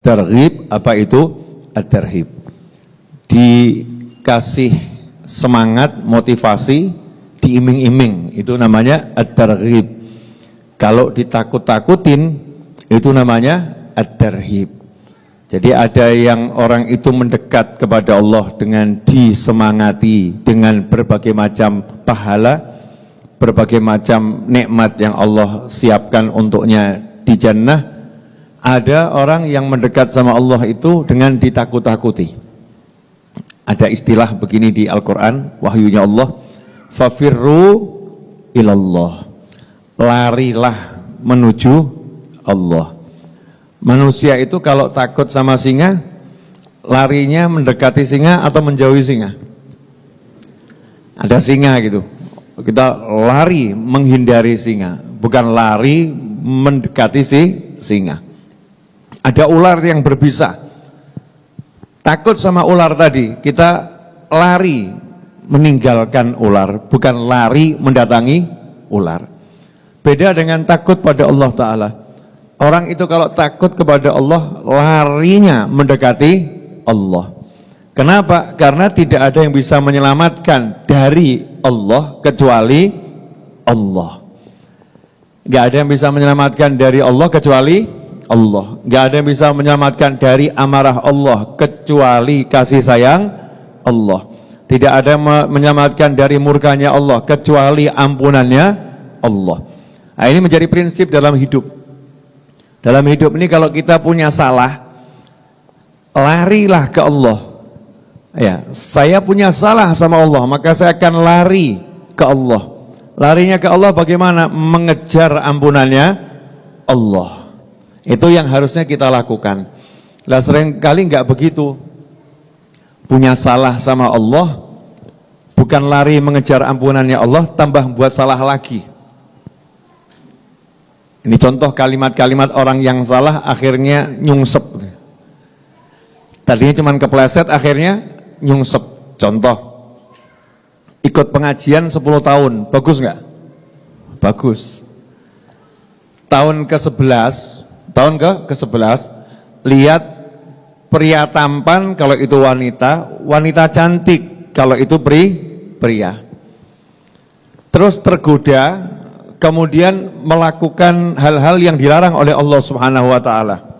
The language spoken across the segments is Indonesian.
Targhib, apa itu? At-tarhib. Dikasih semangat, motivasi, diiming-iming, itu namanya at-targhib. Kalau ditakut-takutin, itu namanya at-tarhib. Jadi ada yang orang itu mendekat kepada Allah dengan disemangati, dengan berbagai macam pahala, berbagai macam nikmat yang Allah siapkan untuknya di jannah. Ada orang yang mendekat sama Allah itu dengan ditakut-takuti. Ada istilah begini di Al-Quran, wahyunya Allah, fafirru ilallah, larilah menuju Allah. Manusia itu kalau takut sama singa, larinya mendekati singa atau menjauhi singa? Ada singa gitu, kita lari menghindari singa, bukan lari mendekati si singa. Ada ular yang berbisa, takut sama ular tadi, kita lari meninggalkan ular, bukan lari mendatangi ular. Beda dengan takut pada Allah Ta'ala. Orang itu kalau takut kepada Allah, larinya mendekati Allah. Kenapa? Karena tidak ada yang bisa menyelamatkan dari Allah kecuali Allah. Gak ada yang bisa menyelamatkan dari Allah kecuali Allah. Gak ada yang bisa menyelamatkan dari amarah Allah kecuali kasih sayang Allah. Tidak ada yang menyelamatkan dari murkanya Allah kecuali ampunannya Allah. Nah, ini menjadi prinsip dalam hidup. Dalam hidup ini kalau kita punya salah, larilah ke Allah. Ya, saya punya salah sama Allah, maka saya akan lari ke Allah. Larinya ke Allah bagaimana? Mengejar ampunannya Allah. Itu yang harusnya kita lakukan. Lah seringkali enggak begitu. Punya salah sama Allah, bukan lari mengejar ampunannya Allah, tambah buat salah lagi. Ini contoh kalimat-kalimat orang yang salah akhirnya nyungsep. Tadinya cuma kepleset, akhirnya nyungsep. Contoh, ikut pengajian 10 tahun, bagus nggak? Bagus. Tahun ke-11, lihat pria tampan kalau itu wanita, wanita cantik kalau itu pria. Terus tergoda, kemudian melakukan hal-hal yang dilarang oleh Allah Subhanahu wa ta'ala.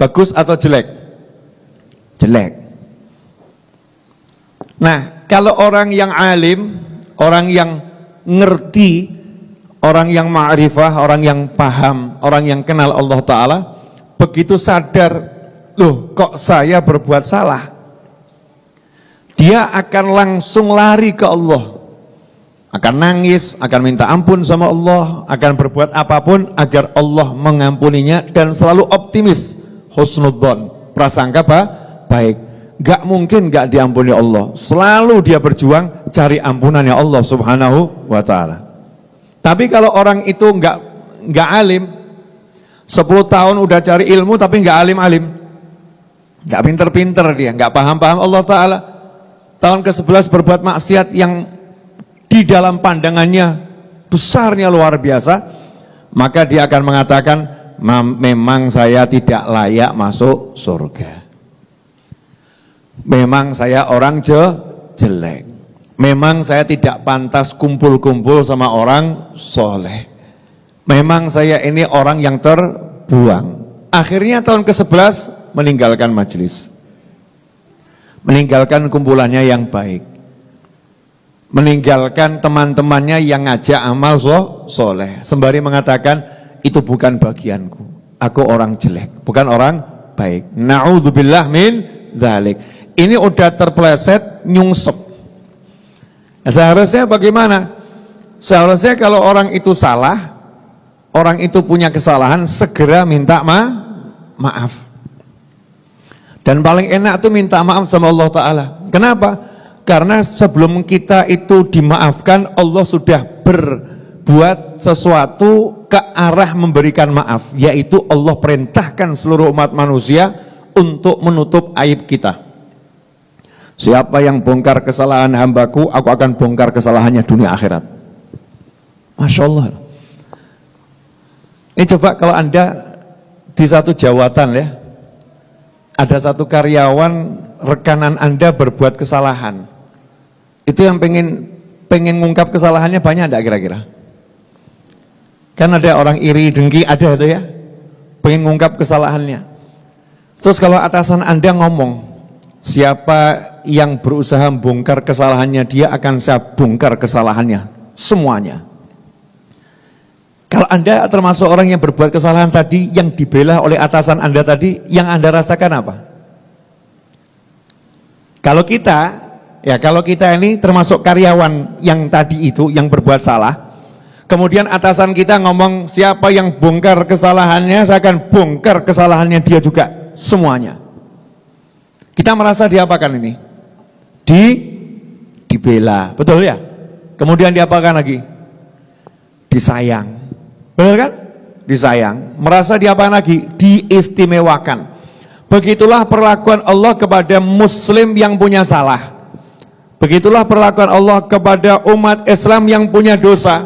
Bagus atau jelek? Jelek. Nah, kalau orang yang alim, orang yang ngerti, orang yang ma'rifah, orang yang paham, orang yang kenal Allah Ta'ala, begitu sadar, loh kok saya berbuat salah, dia akan langsung lari ke Allah, akan nangis, akan minta ampun sama Allah, akan berbuat apapun agar Allah mengampuninya, dan selalu optimis, husnudzon, prasangka baik. Gak mungkin gak diampuni Allah, selalu dia berjuang cari ampunannya Allah Subhanahu wa ta'ala. Tapi kalau orang itu gak alim, 10 tahun udah cari ilmu tapi gak alim-alim, gak pinter-pinter dia, gak paham-paham Allah Ta'ala, tahun ke-11 berbuat maksiat yang di dalam pandangannya besarnya luar biasa, maka dia akan mengatakan, memang saya tidak layak masuk surga, memang saya orang jelek, memang saya tidak pantas kumpul-kumpul sama orang soleh, memang saya ini orang yang terbuang. Akhirnya tahun ke-11 meninggalkan majelis, meninggalkan kumpulannya yang baik, meninggalkan teman-temannya yang ngajak amal soleh, sembari mengatakan, itu bukan bagianku, aku orang jelek, bukan orang baik. Na'udzubillah min dzalik. Ini udah terpeleset, nyungsep. Nah, seharusnya bagaimana? Seharusnya kalau orang itu salah, orang itu punya kesalahan, segera minta maaf. Dan paling enak tuh minta maaf sama Allah Ta'ala. Kenapa? Karena sebelum kita itu dimaafkan, Allah sudah berbuat sesuatu ke arah memberikan maaf, yaitu Allah perintahkan seluruh umat manusia untuk menutup aib kita. Siapa yang bongkar kesalahan hambaku, aku akan bongkar kesalahannya dunia akhirat. Masya Allah. Ini coba kalau Anda di satu jawatan ya, ada satu karyawan rekanan Anda berbuat kesalahan. Itu yang pengen ngungkap kesalahannya banyak enggak kira-kira? Kan ada orang iri, dengki, ada itu ya. Pengen ngungkap kesalahannya. Terus kalau atasan Anda ngomong, siapa yang berusaha bongkar kesalahannya, dia akan saya bongkar kesalahannya semuanya. Kalau Anda termasuk orang yang berbuat kesalahan tadi, yang dibela oleh atasan Anda tadi, yang Anda rasakan apa? Kalau kita ini termasuk karyawan yang tadi itu, yang berbuat salah, kemudian atasan kita ngomong, siapa yang bongkar kesalahannya, saya akan bongkar kesalahannya dia juga, semuanya. Kita merasa diapakan ini? Dibela, betul ya? Kemudian diapakan lagi? Disayang. Benar kan? Disayang. Merasa diapakan lagi? Diistimewakan. Begitulah perlakuan Allah kepada muslim yang punya salah. Begitulah perlakuan Allah kepada umat Islam yang punya dosa.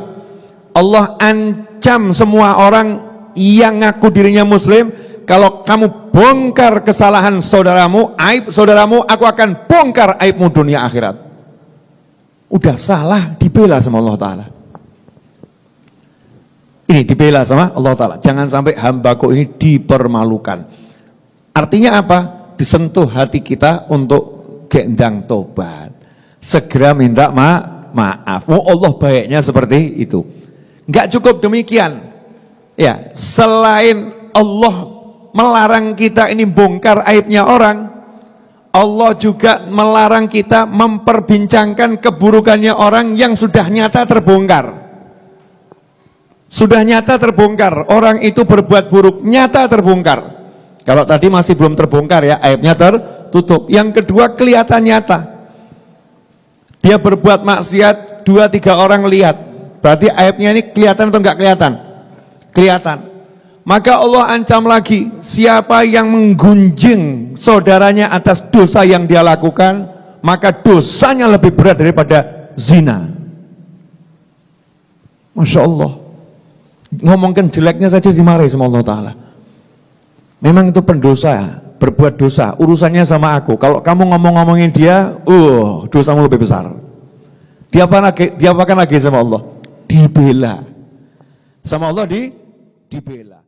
Allah ancam semua orang yang ngaku dirinya muslim, kalau kamu bongkar kesalahan saudaramu, aib saudaramu, aku akan bongkar aibmu dunia akhirat. Udah salah, dibela sama Allah Ta'ala. Ini dibela sama Allah Ta'ala. Jangan sampai hambaku ini dipermalukan. Artinya apa? Disentuh hati kita untuk gendang tobat. Segera minta maaf. Oh, Allah baiknya seperti itu. Enggak cukup demikian. Ya, selain Allah melarang kita ini bongkar aibnya orang, Allah juga melarang kita memperbincangkan keburukannya orang yang sudah nyata terbongkar. Sudah nyata terbongkar, orang itu berbuat buruk, nyata terbongkar. Kalau tadi masih belum terbongkar ya, aibnya tertutup. Yang kedua, kelihatan nyata. Dia berbuat maksiat, 2-3 orang lihat. Berarti aibnya ini kelihatan atau enggak kelihatan? Kelihatan. Maka Allah ancam lagi, siapa yang menggunjing saudaranya atas dosa yang dia lakukan, maka dosanya lebih berat daripada zina. Masya Allah. Ngomongkan jeleknya saja dimarahi sama Allah Ta'ala. Memang itu pendosa, berbuat dosa, urusannya sama aku. Kalau kamu ngomong-ngomongin dia, dosamu lebih besar. Diapakan lagi sama Allah? Dibela. Sama Allah dibela.